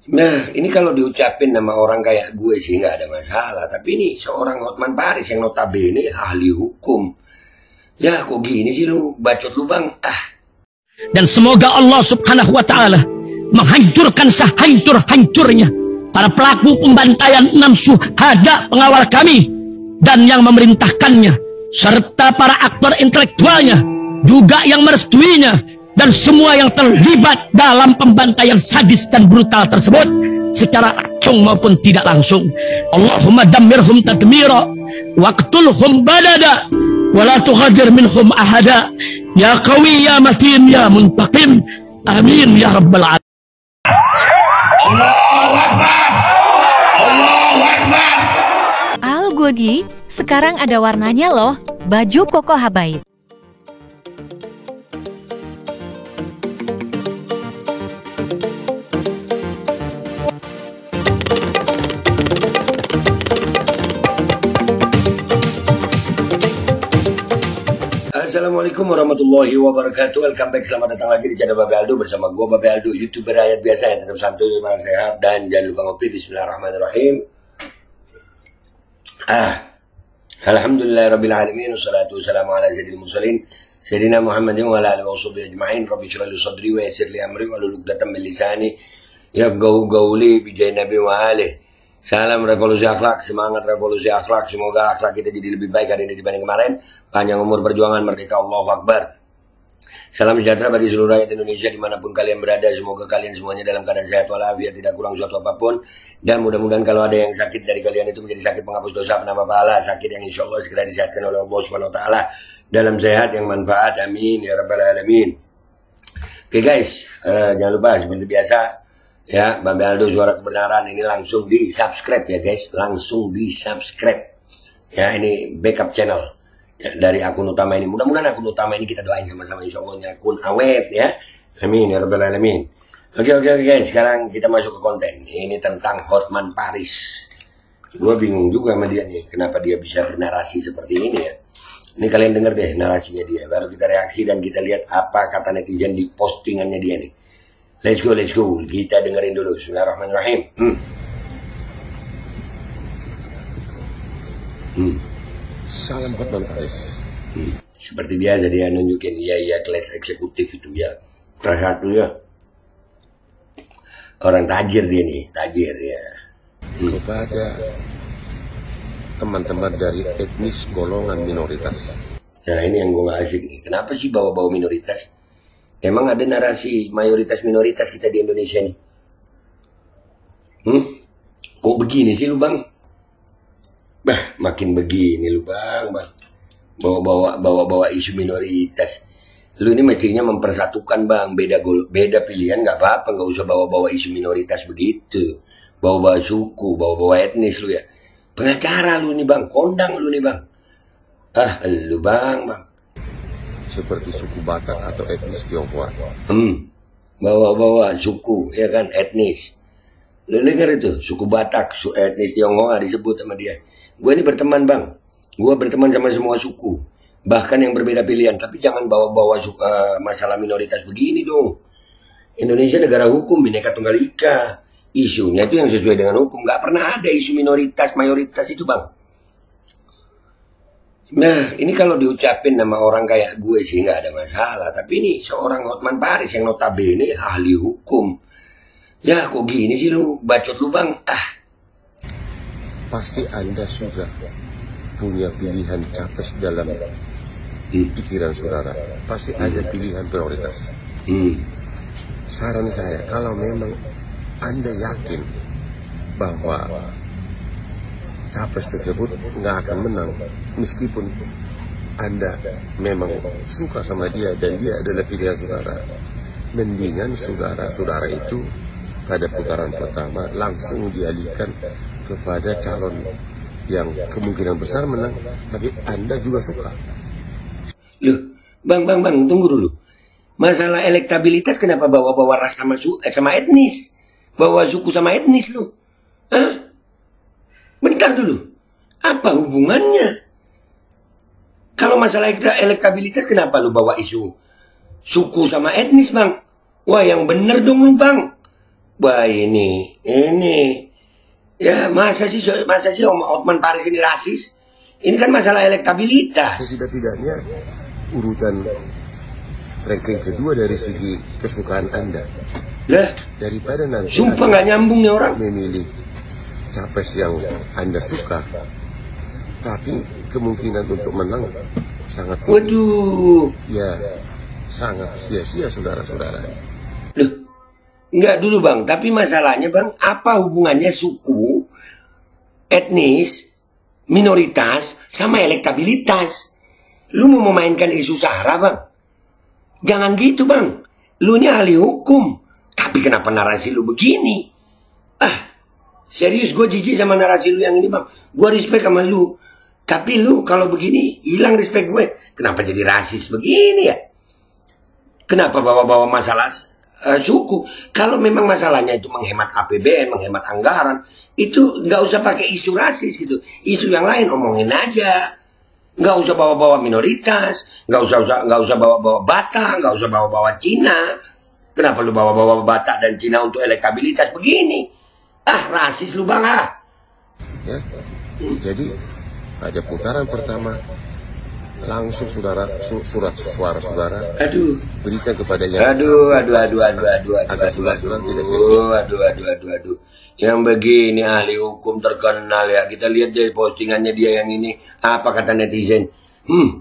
Nah, ini kalau diucapin nama orang kayak gue sih nggak ada masalah. Tapi ini seorang Hotman Paris yang notabene ahli hukum. Ya, kok gini sih lu, bacot lu bang. Dan semoga Allah subhanahu wa ta'ala menghancurkan sehancur-hancurnya para pelaku pembantaian 6 syuhada pengawal kami dan yang memerintahkannya, serta para aktor intelektualnya juga yang merestuinya, dan semua yang terlibat dalam pembantaian sadis dan brutal tersebut secara langsung maupun tidak langsung. Allahumma dammirhum tadmira waqtulhum badada wala tughadir minhum ahada ya qawi ya matin ya muntaqim amin ya rabbal alamin. Allahu Akbar, Allahu Akbar. Al Godi, sekarang ada warnanya loh, baju koko habaib. Assalamualaikum warahmatullahi wabarakatuh. Welcome back, selamat datang lagi di channel Babe Aldo bersama gua Babe Aldo, YouTuber rakyat biasa yang tetap santuy, memang sehat, dan jangan lupa ngopi. Bismillahirrahmanirrahim. Alhamdulillahirabbil alamin, wassalatu wassalamu ala sayyidil mursalin sayyidina Muhammadin wa ala alihi washabihi ajma'in. Rabbi shrah li sadri wa yassir li amri wahlul 'uqdatam min lisani yafqahu qawli bi jahi nabi wa alihi. Salam revolusi akhlak, semangat revolusi akhlak. Semoga akhlak kita jadi lebih baik hari ini dibanding kemarin. Panjang umur perjuangan, merdeka, Allahu Akbar. Salam sejahtera bagi seluruh rakyat Indonesia dimanapun kalian berada. Semoga kalian semuanya dalam keadaan sehat walafiat, tidak kurang suatu apapun. Dan mudah-mudahan kalau ada yang sakit dari kalian itu menjadi sakit penghapus dosa, penambah pahala, sakit yang insya Allah segera disehatkan oleh Allah Subhanahu Wa Taala dalam sehat yang manfaat. Amin ya rabbal alamin. Oke guys, jangan lupa seperti biasa ya, Babe Aldo suara kebenaran ini langsung di subscribe ya guys, langsung di subscribe ya. Ini backup channel ya, dari akun utama ini. Mudah-mudahan akun utama ini kita doain sama-sama insya Allah akun awet ya. Amin ya rabbal alamin. Oke guys, sekarang kita masuk ke konten. Ini tentang Hotman Paris. Gue bingung juga sama dia nih, kenapa dia bisa bernarasi seperti ini ya. Ini kalian denger deh narasinya dia, baru kita reaksi dan kita lihat apa kata netizen di postingannya dia nih. Let's go. Kita dengerin dulu. Bismillahirrahmanirrahim. Salam Hotman Paris. Seperti biasa dia nunjukin ya kelas eksekutif itu ya. Salah satu ya. Orang tajir dia nih, tajir ya. Kepada teman-teman dari etnis golongan minoritas. Nah ini yang gue gak asik nih. Kenapa sih bawa-bawa minoritas? Emang ada narasi mayoritas minoritas kita di Indonesia nih? Kok begini sih lu bang? Makin begini lu bang. Bawa isu minoritas. Lu ini mestinya mempersatukan bang. Beda pilihan nggak apa-apa, nggak usah bawa isu minoritas begitu. Bawa suku, bawa etnis lu ya. Pengacara lu nih bang, kondang lu nih bang. Lu bang. Seperti suku Batak atau etnis Tionghoa. Bawa suku ya kan, etnis. Lu dengar itu, suku Batak, etnis Tionghoa disebut sama dia. Gue ini berteman bang, gue berteman sama semua suku, bahkan yang berbeda pilihan. Tapi jangan bawa masalah minoritas begini dong. Indonesia negara hukum, Bhinneka Tunggal Ika. Isunya itu yang sesuai dengan hukum. Gak pernah ada isu minoritas, mayoritas itu bang. Nah, ini kalau diucapin nama orang kayak gue sih nggak ada masalah. Tapi ini seorang Hotman Paris yang notabene ahli hukum. Ya, kok gini sih lu, bacot lu bang. Pasti Anda sudah punya pilihan capres dalam pikiran saudara. Pasti ada pilihan prioritas. Saran saya, kalau memang Anda yakin bahwa capres tersebut nggak akan menang, meskipun Anda memang suka sama dia dan dia adalah pilihan saudara, mendingan saudara itu pada putaran pertama langsung dialihkan kepada calon yang kemungkinan besar menang, tapi Anda juga suka. Loh, bang, tunggu dulu. Masalah elektabilitas kenapa bawa ras sama etnis? Bawa suku sama etnis lu? Bentar dulu, apa hubungannya? Kalau masalah elektabilitas kenapa lu bawa isu suku sama etnis bang? Wah yang bener dong lu bang. Wah ini. Ya masa sih Om Hotman Paris ini rasis? Ini kan masalah elektabilitas. Setidak-tidaknya urutan ranking kedua dari segi kesukaan Anda. Lah, Daripada nanti sumpah nggak nyambung nih orang. memilih capres yang Anda suka, tapi kemungkinan untuk menang sangat tinggi. Waduh. Ya, sangat sia-sia saudara-saudara. Loh, enggak dulu Bang, tapi masalahnya Bang, apa hubungannya suku, etnis, minoritas, sama elektabilitas? Lu mau memainkan isu SARA Bang? Jangan gitu Bang, lu ini ahli hukum, tapi kenapa narasi lu begini? Serius gue jijik sama narasi lu yang ini Bang. Gue respect sama lu, tapi lu kalau begini hilang respect gue. Kenapa jadi rasis begini ya? Kenapa bawa-bawa masalah suku? Kalau memang masalahnya itu menghemat APBN, menghemat anggaran, itu nggak usah pakai isu rasis gitu. Isu yang lain omongin aja. Nggak usah bawa-bawa minoritas, nggak usah bawa-bawa Batak, nggak usah bawa-bawa Cina. Kenapa lu bawa-bawa Batak dan Cina untuk elektabilitas begini? Rasis lu Bang Ya. Jadi pada putaran pertama langsung surat suara saudara berikan kepada yang aduh. Yang begini ahli hukum terkenal ya. Kita lihat deh postingannya dia yang ini. Apa kata netizen?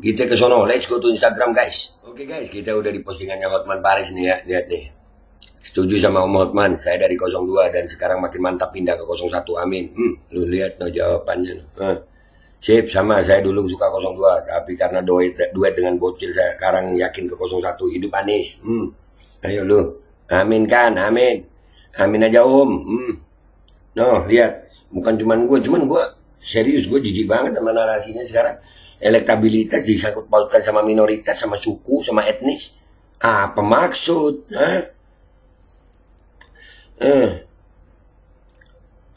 Kita ke sono. Let's go to Instagram guys. Oke guys, kita udah di postingannya Hotman Paris nih ya. Lihat nih. Setuju sama Om Hotman, saya dari 02 dan sekarang makin mantap pindah ke 01. Amin. Lu lihat no jawabannya. Sip, sama saya dulu suka 02, tapi karena duet dengan bocil saya sekarang yakin ke 01. Hidup Anies. Ayo lu. Amin kan, amin. Amin aja Om. No, lihat. Bukan cuman gue serius, gue jijik banget sama narasinya sekarang. Elektabilitas disangkut pautkan sama minoritas, sama suku, sama etnis. Apa maksud?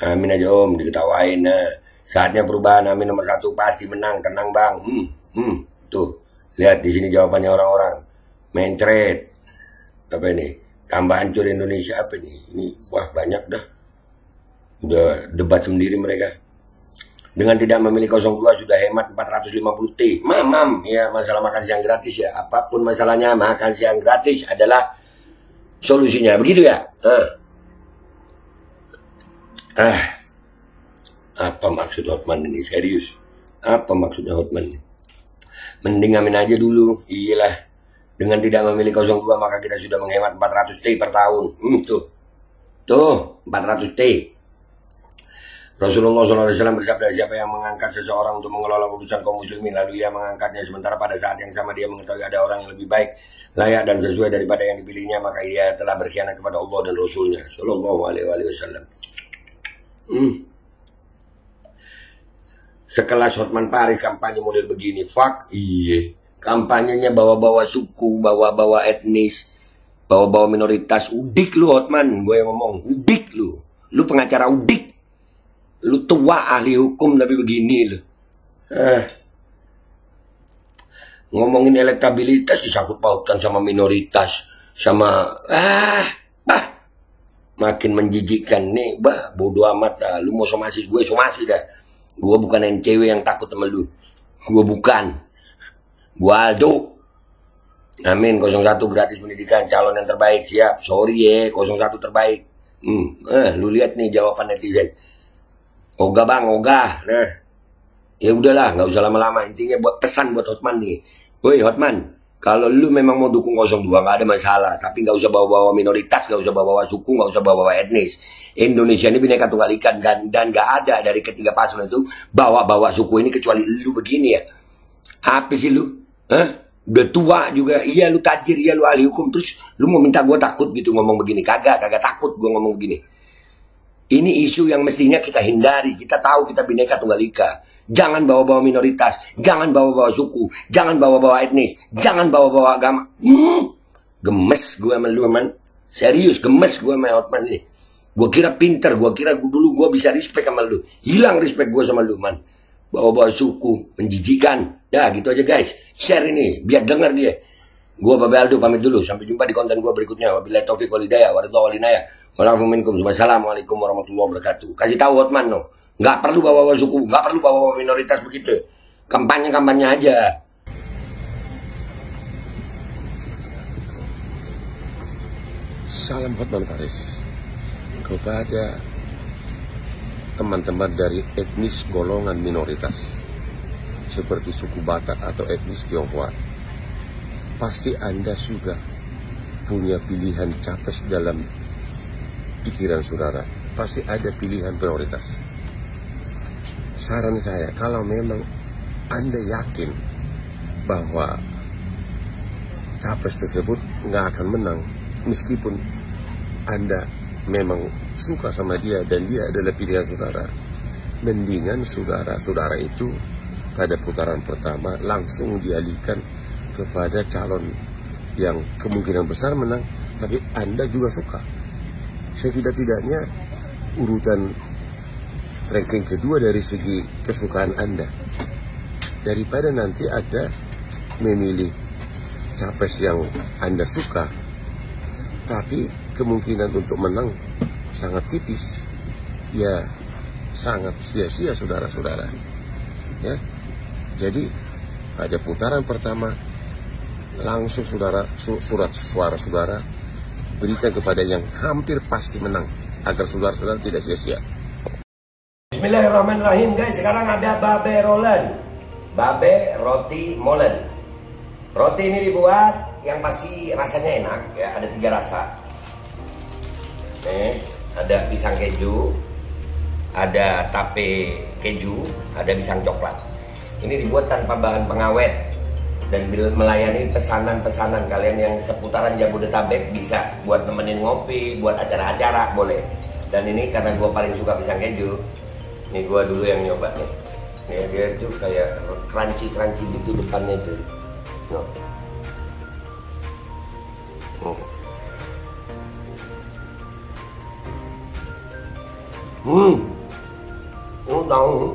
Amin aja Om, diketawain. Saatnya perubahan, amin nomor 1 pasti menang, tenang Bang. Tuh, lihat di sini jawabannya orang-orang. Main trade. Apa ini? Tambah hancur Indonesia apa ini? Ini wah banyak dah. Udah debat sendiri mereka. Dengan tidak memilih 02 sudah hemat 450 T. Mam, ya masalah makan siang gratis ya. Apapun masalahnya, makan siang gratis adalah solusinya. Begitu ya? Apa maksud Hotman ini? Serius. Apa maksudnya Hotman ini? Mending amin aja dulu. Iyalah. Dengan tidak memilih 02 maka kita sudah menghemat 400 T per tahun. Tuh 400 T. Rasulullah SAW bersabda, siapa yang mengangkat seseorang untuk mengelola urusan kaum muslimin lalu ia mengangkatnya sementara pada saat yang sama dia mengetahui ada orang yang lebih baik, layak dan sesuai daripada yang dipilihnya, maka ia telah berkhianat kepada Allah dan Rasulnya Sallallahu Alaihi Wasallam. Sekelas Hotman Paris kampanye model begini, fuck iya. Kampanyenya bawa-bawa suku, bawa-bawa etnis, bawa-bawa minoritas. Udik lu Hotman, gue yang ngomong, udik lu. Lu pengacara udik. Lu tua ahli hukum tapi begini lu. Ngomongin elektabilitas disangkut pautkan sama minoritas, sama makin menjijikkan nih, bodo amat dah. Lu mau somasi gue somasi dah. Gue bukan yang cewek yang takut sama lu. Gue bukan. Gue Aldo. Amin 01 gratis pendidikan, calon yang terbaik, siap. Sorry ya 01 terbaik. Lu lihat nih jawaban netizen. Ogah Bang, ogah. Nah, ya udahlah, nggak usah lama-lama. Intinya buat pesan buat Hotman nih. Woi Hotman, kalau lu memang mau dukung 02 nggak ada masalah, tapi nggak usah bawa-bawa minoritas, nggak usah bawa-bawa suku, nggak usah bawa-bawa etnis. Indonesia ini Bhinneka Tunggal Ika dan nggak ada dari ketiga paslon itu bawa-bawa suku ini kecuali lu begini ya. Apa sih lu? Udah tua juga, iya lu tajir, iya lu ahli hukum, terus lu mau minta gue takut gitu ngomong begini? Kagak takut gue ngomong begini. Ini isu yang mestinya kita hindari. Kita tahu kita Bhinneka Tunggal Ika. Jangan bawa-bawa minoritas, jangan bawa-bawa suku, jangan bawa-bawa etnis, jangan bawa-bawa agama. Gemes gue sama lu, man. Serius, gemes gue sama Hotman ini. Gue kira pinter, gue kira dulu gue bisa respect sama lu. Hilang respect gue sama lu, man. Bawa-bawa suku, menjijikan. Ya gitu aja guys. Share ini, biar denger dia. Gue Babe Aldo pamit dulu. Sampai jumpa di konten gue berikutnya. Wabillahi taufiq wal hidayah. Wassalamualaikum warahmatullahi wabarakatuh. Kasih tahu Hotman no, nggak perlu bawa suku, nggak perlu bawa minoritas begitu. Kampanye aja. Salam Hotman Paris kepada teman-teman dari etnis golongan minoritas seperti suku Batak atau etnis Tionghoa. Pasti Anda sudah punya pilihan capres dalam pikiran saudara. Pasti ada pilihan prioritas. Saran saya, kalau memang Anda yakin bahwa capres tersebut nggak akan menang, meskipun Anda memang suka sama dia dan dia adalah pilihan saudara, mendingan saudara itu pada putaran pertama langsung dialihkan kepada calon yang kemungkinan besar menang, tapi Anda juga suka. Setidak-tidaknya urutan ranking kedua dari segi kesukaan Anda, daripada nanti ada memilih capres yang Anda suka tapi kemungkinan untuk menang sangat tipis, ya sangat sia-sia saudara-saudara ya. Jadi pada putaran pertama langsung surat suara saudara berikan kepada yang hampir pasti menang, agar saudara-saudara tidak sia-sia. Bismillahirrahmanirrahim guys, sekarang ada babe rolen, babe roti molen. Roti ini dibuat yang pasti rasanya enak ya, ada 3 rasa. Ada pisang keju, ada tape keju, ada pisang coklat. Ini dibuat tanpa bahan pengawet dan melayani pesanan-pesanan kalian yang seputaran Jabodetabek, bisa buat nemenin ngopi, buat acara-acara boleh. Dan ini karena gue paling suka pisang keju, ini gue dulu yang nyoba nih. Ya, dia tuh kayak crunchy gitu depannya itu. No. Lu tahu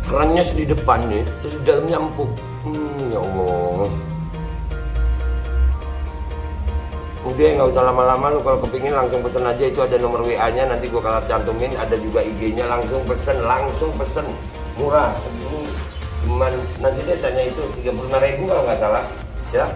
kerannya di depan nih, terus di dalamnya empuk. Ya Allah. Udah nggak usah lama-lama, lu kalau kepingin langsung pesen aja, itu ada nomor WA-nya, nanti gua kalau cantumin, ada juga IG-nya, langsung pesen, murah. Cuman nanti dia tanya itu 35.000 kalau nggak salah, ya.